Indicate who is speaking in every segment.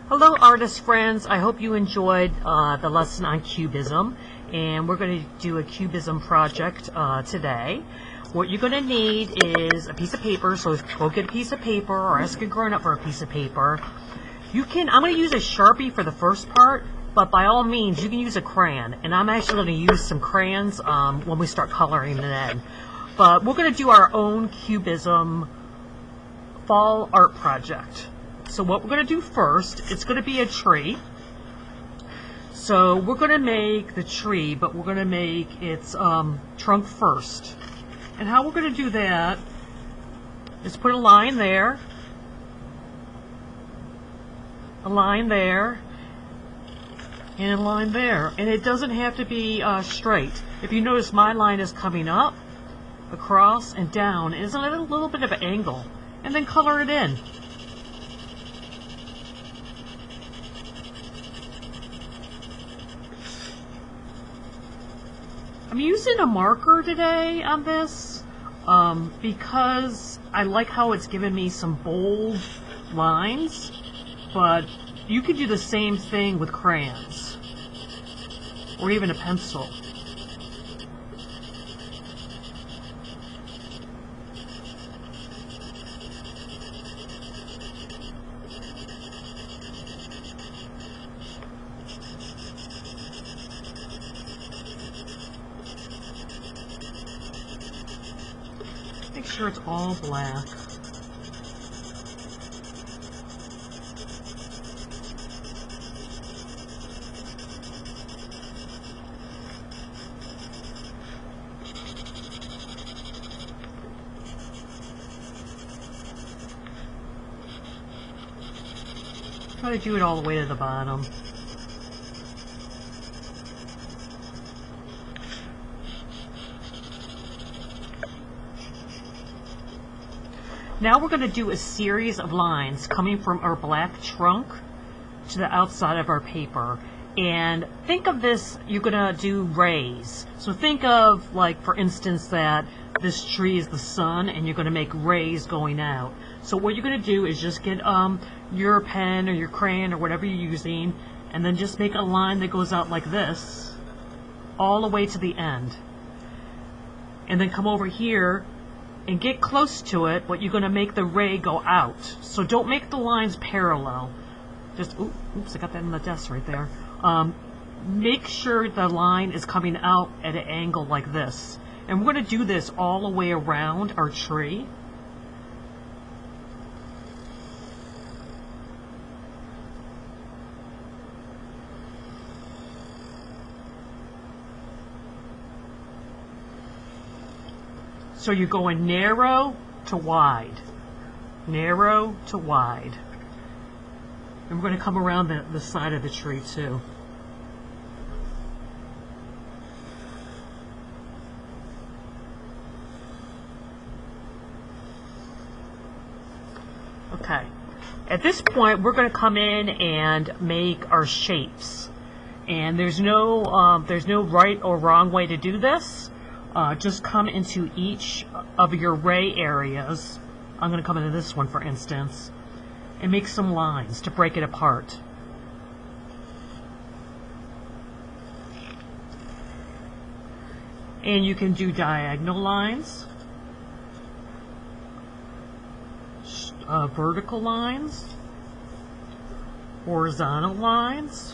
Speaker 1: Hello artist friends, I hope you enjoyed the lesson on Cubism, and we're going to do a Cubism project today. What you're going to need is a piece of paper, so go get a piece of paper or ask a grown-up for a piece of paper. I'm going to use a Sharpie for the first part, but by all means you can use a crayon, and I'm actually going to use some crayons when we start coloring it in. But we're going to do our own Cubism fall art project. So what we're going to do first, it's going to be a tree. So we're going to make the tree, but we're going to make its trunk first. And how we're going to do that is put a line there, a line there, and a line there. And it doesn't have to be straight. If you notice, my line is coming up, across, and down. It's a little bit of an angle. And then color it in. I'm using a marker today on this because I like how it's given me some bold lines, but you could do the same thing with crayons or even a pencil. Make sure it's all black. Try to do it all the way to the bottom. Now we're going to do a series of lines coming from our black trunk to the outside of our paper. And think of this, you're going to do rays. So think of, like, for instance, that this tree is the sun and you're going to make rays going out. So what you're going to do is just get your pen or your crayon or whatever you're using, and then just make a line that goes out like this all the way to the end. And then come over here and get close to it, but you're going to make the ray go out. So don't make the lines parallel. Just, oops, I got that in the desk right there. Make sure the line is coming out at an angle like this. And we're going to do this all the way around our tree. So you're going narrow to wide, narrow to wide. And we're going to come around the side of the tree too. Okay. At this point, we're going to come in and make our shapes. And there's no right or wrong way to do this. Just come into each of your ray areas. I'm going to come into this one, for instance, and make some lines to break it apart. And you can do diagonal lines, vertical lines, horizontal lines,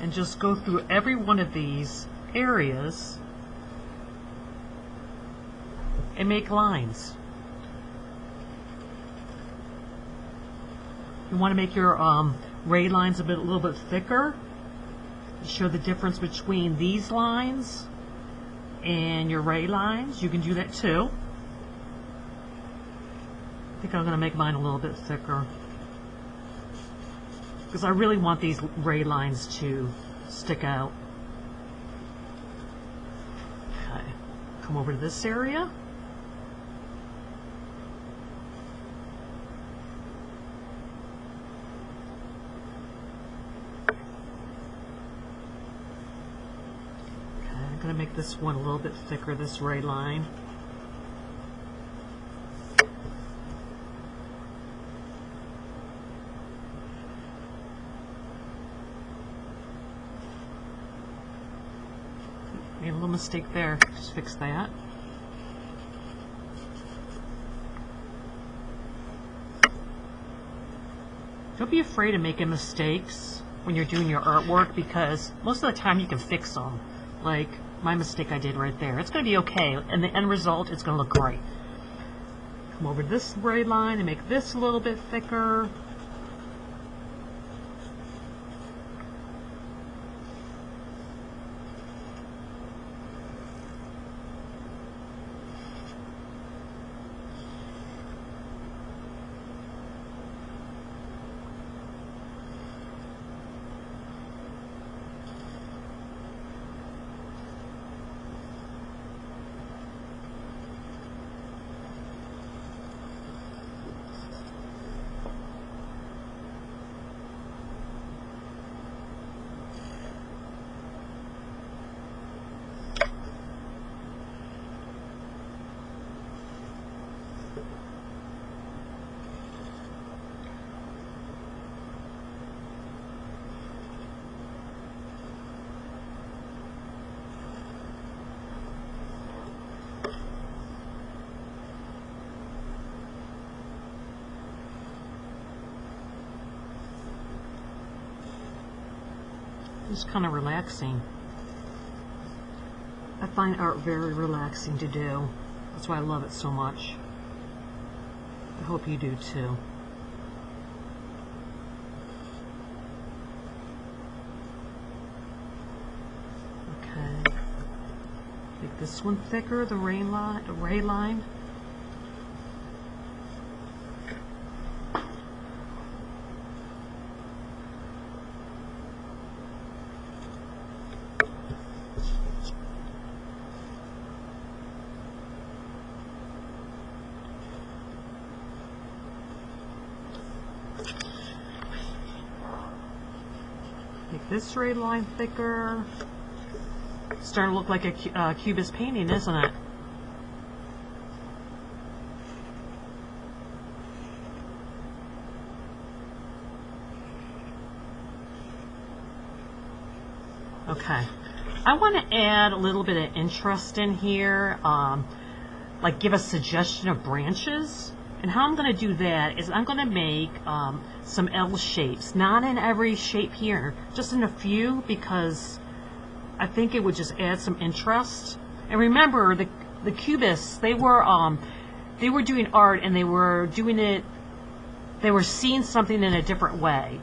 Speaker 1: and just go through every one of these areas and make lines. You want to make your ray lines a little bit thicker. Show the difference between these lines and your ray lines. You can do that too. I think I'm going to make mine a little bit thicker, because I really want these ray lines to stick out. Okay, come over to this area. Okay, I'm going to make this one a little bit thicker, this ray line. mistake there. Just fix that. Don't be afraid of making mistakes when you're doing your artwork, because most of the time you can fix them. Like my mistake I did right there. It's going to be okay, and the end result is going to look great. Come over this ray line and make this a little bit thicker. It's kind of relaxing. I find art very relaxing to do. That's why I love it so much. I hope you do too. Okay. Make this one thicker, the ray line. Make this ray line thicker. It's starting to look like a Cubist painting, isn't it? Okay. I want to add a little bit of interest in here, like give a suggestion of branches. And how I'm going to do that is I'm going to make some L shapes, not in every shape here, just in a few, because I think it would just add some interest. And remember, the Cubists, they were doing art, and they were doing it, they were seeing something in a different way,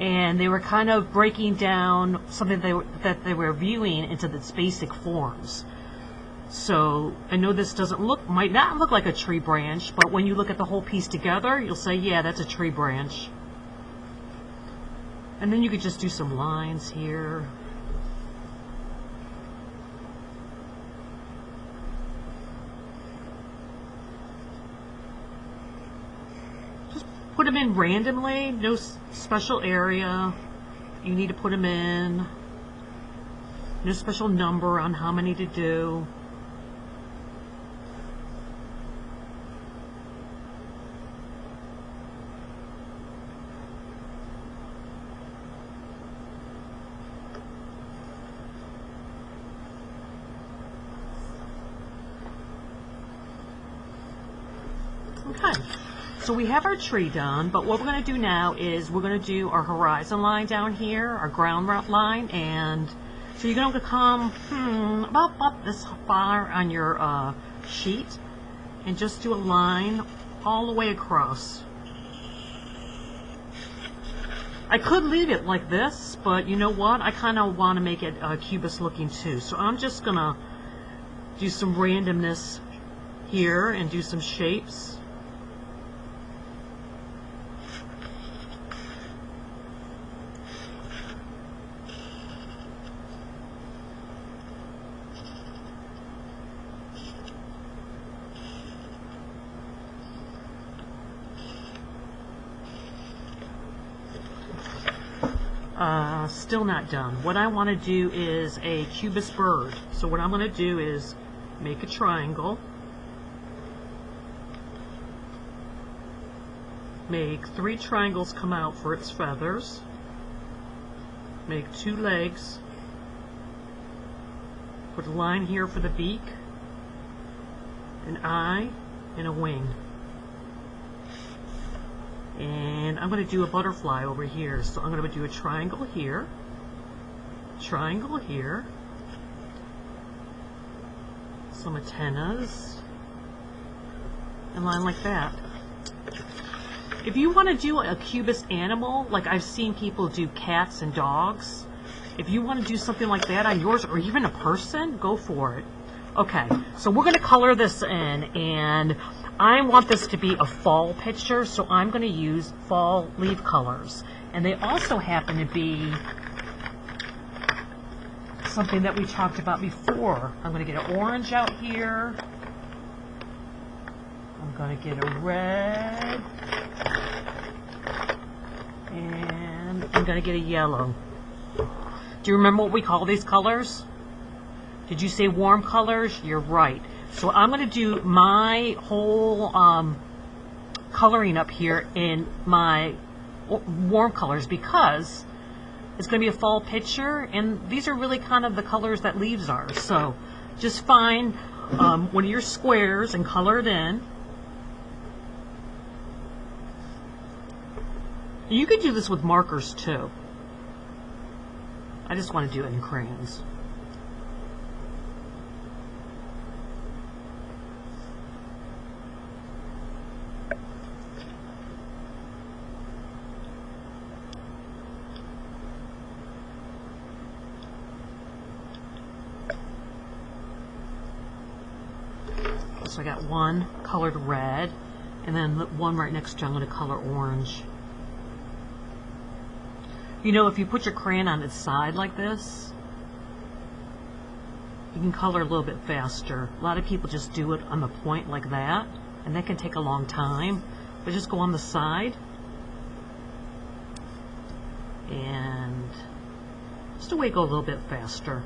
Speaker 1: and they were kind of breaking down something that they were viewing into its basic forms. So I know this might not look like a tree branch, but when you look at the whole piece together, you'll say, yeah, that's a tree branch. And then you could just do some lines here. Just put them in randomly, no special area you need to put them in. No special number on how many to do. Okay, so we have our tree done, but what we're going to do now is we're going to do our horizon line down here, our ground line, and so you're going to come about this far on your sheet, and just do a line all the way across. I could leave it like this, but you know what? I kind of want to make it Cubist looking too, so I'm just going to do some randomness here and do some shapes. Still not done. What I want to do is a Cubist bird. So what I'm going to do is make a triangle, make 3 triangles come out for its feathers, make 2 legs, Put a line here for the beak, an eye, and a wing. And I'm going to do a butterfly over here. So I'm going to do a triangle here, some antennas, and line like that. If you want to do a cubist animal, like I've seen people do cats and dogs, if you want to do something like that on yours, or even a person, go for it. Okay, so we're going to color this in, and I want this to be a fall picture, so I'm going to use fall leaf colors. And they also happen to be something that we talked about before. I'm going to get an orange out here. I'm going to get a red. And I'm going to get a yellow. Do you remember what we call these colors? Did you say warm colors? You're right. So I'm going to do my whole coloring up here in my warm colors because it's going to be a fall picture, and these are really kind of the colors that leaves are. So just find one of your squares and color it in. You could do this with markers too. I just want to do it in crayons. So I got one colored red, and then one right next to I'm going to color orange. You know, if you put your crayon on its side like this, you can color a little bit faster. A lot of people just do it on the point like that, and that can take a long time. But just go on the side, and just a way to go a little bit faster.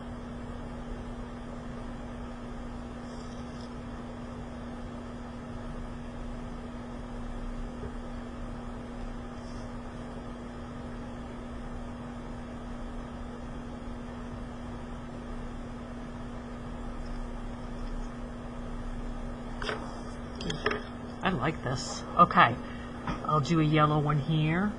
Speaker 1: I like this. Okay, I'll do a yellow one here.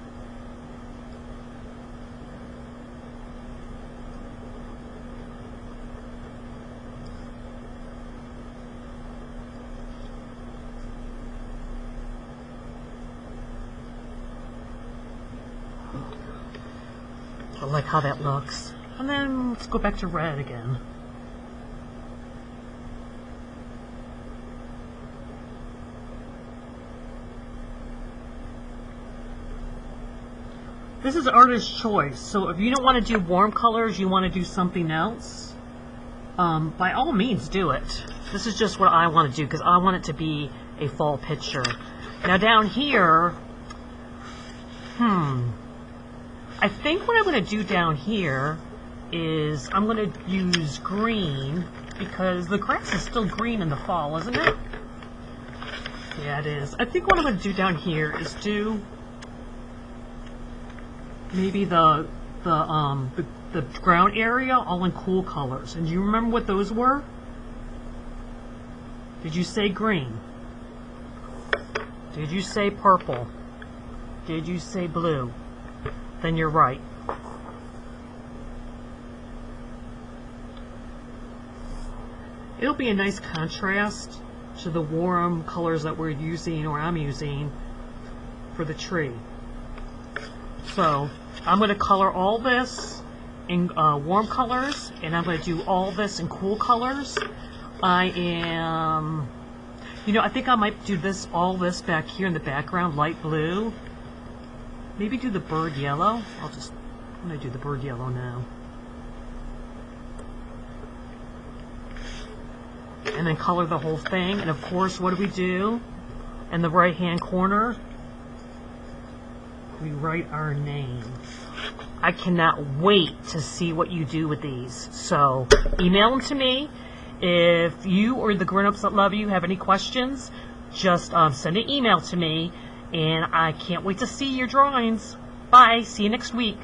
Speaker 1: I like how that looks. And then let's go back to red again. This is artist's choice, so if you don't want to do warm colors, you want to do something else, by all means do it. This is just what I want to do because I want it to be a fall picture. Now down here, I think what I'm going to do down here is I'm going to use green because the grass is still green in the fall, isn't it? Yeah, it is. I think what I'm going to do down here is do maybe the ground area all in cool colors. And do you remember what those were? Did you say green? Did you say purple? Did you say blue? Then you're right. It'll be a nice contrast to the warm colors that we're using, or I'm using, for the tree. So I'm going to color all this in warm colors, and I'm going to do all this in cool colors. I think I might do all this back here in the background, light blue. Maybe do the bird yellow. I'm going to do the bird yellow now. And then color the whole thing. And of course, what do? In the right hand corner, we write our name. I cannot wait to see what you do with these. So email them to me. If you or the grown-ups that love you have any questions, just send an email to me. And I can't wait to see your drawings. Bye. See you next week.